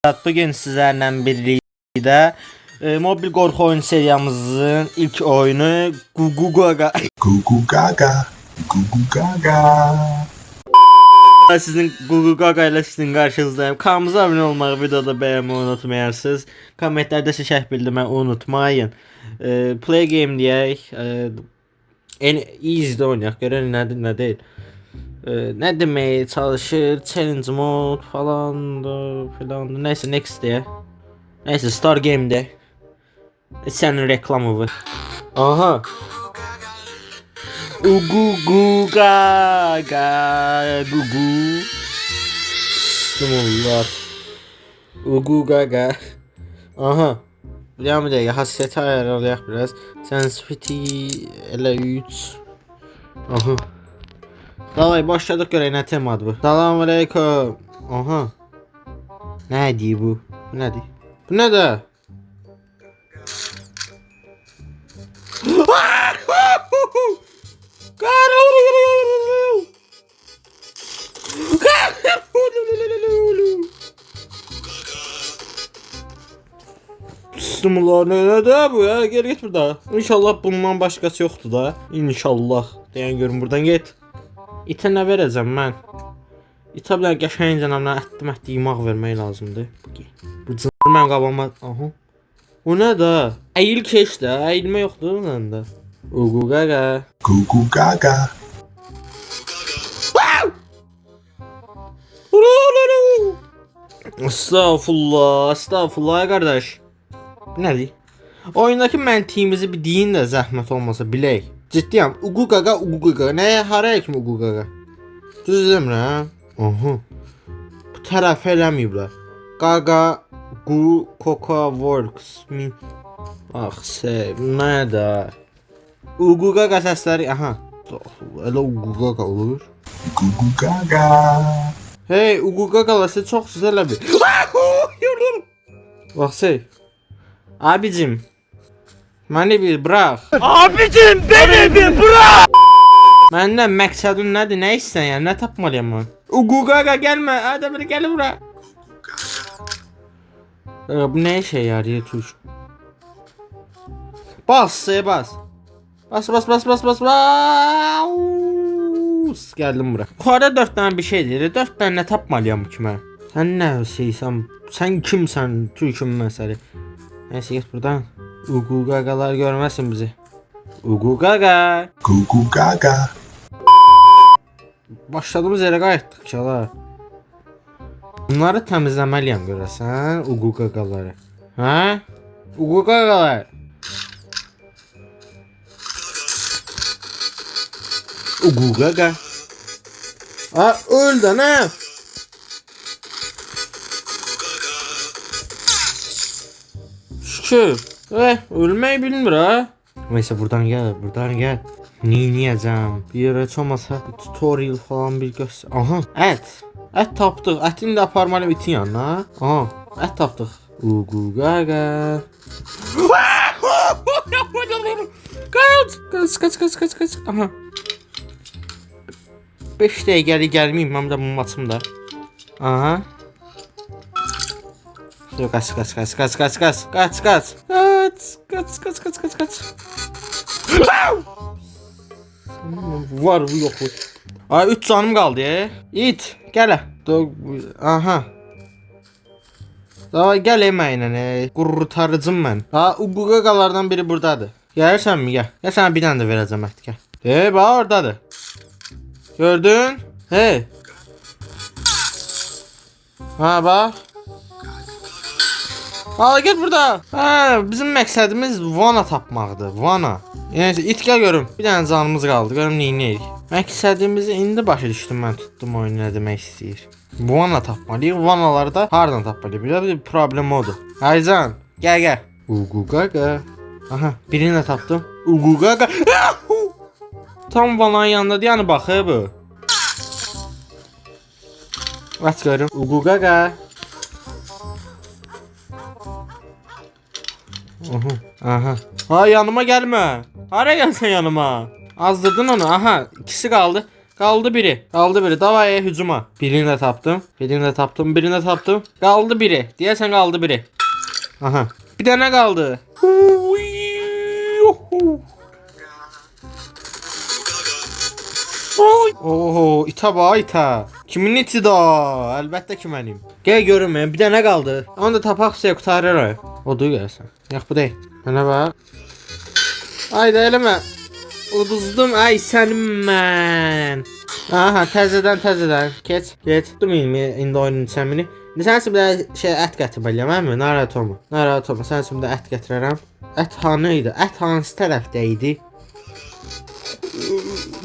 Bugün sizlerle birlikte mobil korku oyun seriyamızın ilk oyunu Gugu Gaga. Gugu Gaga, Gugu Gaga. Sizin Gugu Gaga ile sizin karşınızdayım. Kanalımıza abone olmayı, videoda beğenmeyi unutmayasınız. Kommentlerde şərh bildirmeyi unutmayın. Play game diyək. En easy oynayaq. Görən nədir, nə deyil. Ne demeye çalışır, challenge mode falan da filan. Neyse next diye. Neyse Star Game'de. Senin reklamı var. Aha. Ugu gaga gugu. Bismillah. Ugu gaga. Aha. Devam edelim. Hassasiyeti ayarlayaq biraz. Sensitivity ele 3. Aha. Davay başladık görək nə temadır bu. Salamünaleyküm. Aha. Nə deyir bu? Bu nədir? Bu nədir? Bismillah, nədir bu ya? Gel git burada. İnşallah bundan başqası yoxdur da. İnşallah. Deyən görüm buradan get. İtə nə verəcəm mən? İtə bilər qəşəngcə namına ətdi yemək vermək lazımdır. Bu cınır mən qabama... Aha. O nə da? Əyil keç də. Əyilmə yoxdur məndə. Ugu gaga. Gugu Gaga. Estağfurullah. Estağfurullah qardaş. Bu nədir? Oyundakı məntiqimizi bir deyin də zəhmət olmasa bilək. Ciddiyəm. Ugu gaga, ugu gaga. Nəyə haraya kimi ugu gaga? Düz demirəm. Aha. Bu tərəf eləməyiblər. Gaga, gu, coca, works. Ah, nədə? Ugu gaga səsləri. Aha. Elə ugu gaga olur. Gugu Gaga. Hey, ugu gagalar çox güzel abi. Baksay. Abicim. Məni bir bırak. Abicim beni bir bırak. Məndən məqsədin nədir? Nə istəyirsən? Nə tapmalıyam mən? Ugu gaga gəlmə. Hadi bir gəl bura. Bu nə işə yarayır tuş? Bas, bas. Bas. Gəldim bura. Yuxarıda 4 dənə bir şey deyir. 4 dənə nə tapmalıyam ki mən? Sən nə şeysən? Sən kimsən? Türküm məsələ. Neyse git buradan. Ugu gagalar görmesin bizi. Ugu gaga. Gugu Gaga. Başladığımız yere qayıtdıq çala. Bunları təmizləməliyəm görəsən, ugu gagaları. Hə? Ugu gagalar. Ugu gaga. Aa, öl də nə? Şükür. Ölmeyi bilmir ha. Neyse buradan gel. Neyəcəm? Bir yere olmasa tutorial falan bir göster. Aha, et. Et tapdıq. Etini də aparmalıyım itin yanına. Aha, et tapdıq. Ugu gaga. Kaç. Aha. 5 dəqiqəli gəlməyim mən də bu maçımda. Aha. Kaç. Var bu yok. Ay 3 canım kaldı ya. İt gel. Aha. Daha gel emeğinə. Qurtarıcım mən. Ha ugu gagalardan biri buradadır. Gəlirsən mi gel. Ya sana bir tane de verəcəm ət gel. Bax oradadır. Gördün? Hey. Ha bak. Al git burada. Ha bizim məqsədimiz vana tapmaqdır. Vana. Yəni it gəl görüm. Bir dənə canımız qaldı. Görüm neyniyik. Məqsədimizi indi başa düşdüm mən tutdum oyunu nə demək istəyir. Vana tapmalıyıq. Vanaları da hardan tapmalıyıq? Bir problem odur. Haycan gəl. Ugu gaga. Aha birini də tapdım. Ugu gaga. Tam vananın yanındadır yəni baxı bu. Aç görüm. Ugu gaga. Aha. Ha yanıma gelme. Hara gelsen yanıma. Azdırdın onu. Aha ikisi kaldı. Kaldı biri. Kaldı biri. Davaya hücuma. Birini de tapdım. Birini de tapdım. Birini de tapdım. Kaldı biri. Diyesen kaldı biri. Aha. Bir tane kaldı. Oy. Oho, ita ba ita. Kimin iti da? Əlbəttə ki mənim. Gəl görüm mən, bir dənə qaldı. Onu da tapaq sizə qurtarır. O da gəlsən. Yox bu deyil. Mənə bax. Ayda eləmə. Uduzdum ay sənin mən. Aha, təzədən. Keç. Durmayın indi oyunun içəmini. İndi sən üçün bir şey ət gətirməliyəm, hə? Narahat olma. Sən üçün bir ət gətirərəm. Ət hanı idi? Ət hansı tərəfdə idi?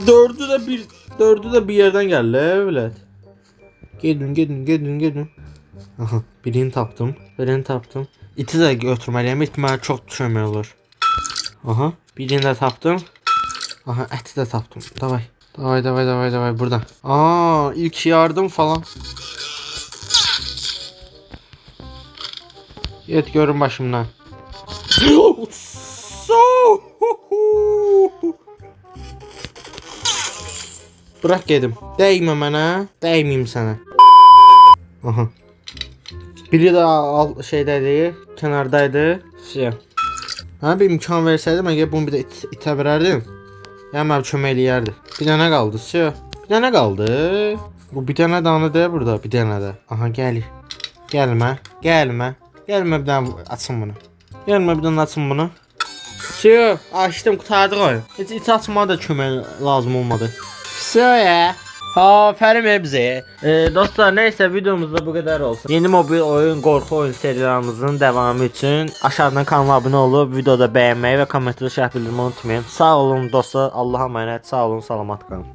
Dördü de bir yerden geldi evlat. Gedin. Aha, birini tapdım. İti de götürmeliyim. İt mənə çox düşəmək olur. Aha, birini de tapdım. Aha, əti de tapdım. Davay buradan. Aa, ilk yardım falan. Yet görün başımdan. Bırak gedim. Değme mənə. Değmeyeyim sana. Aha. Biri de şeydeydi. Kenardaydı. Şey. Ha bir imkan verseydim əgər bunu bir de itə verərdim. Yəni mənə kömək eləyərdi. Bir dənə qaldı. Şey. Bir dənə qaldı. Bu bir dənə danı deyil burada. Bir dənə də. Aha gəlir. Gəlmə bir dənə açın bunu. Gəlmə bir dənə açın bunu. Şey, açdım, qurtardıq oyun. Heç it açmağa da kömək lazım olmadı. Ya. Aferin bize. Dostlar neyse videomuzda bu kadar olsun. Yeni mobil oyun, korku oyun serilerimizin devamı için aşağıdan kanala abone olup videoda beğenmeyi ve komentleri şərh bildirmeyi unutmayın. Sağ olun dostlar. Allah'a emanet. Sağ olun. Salamat kalın.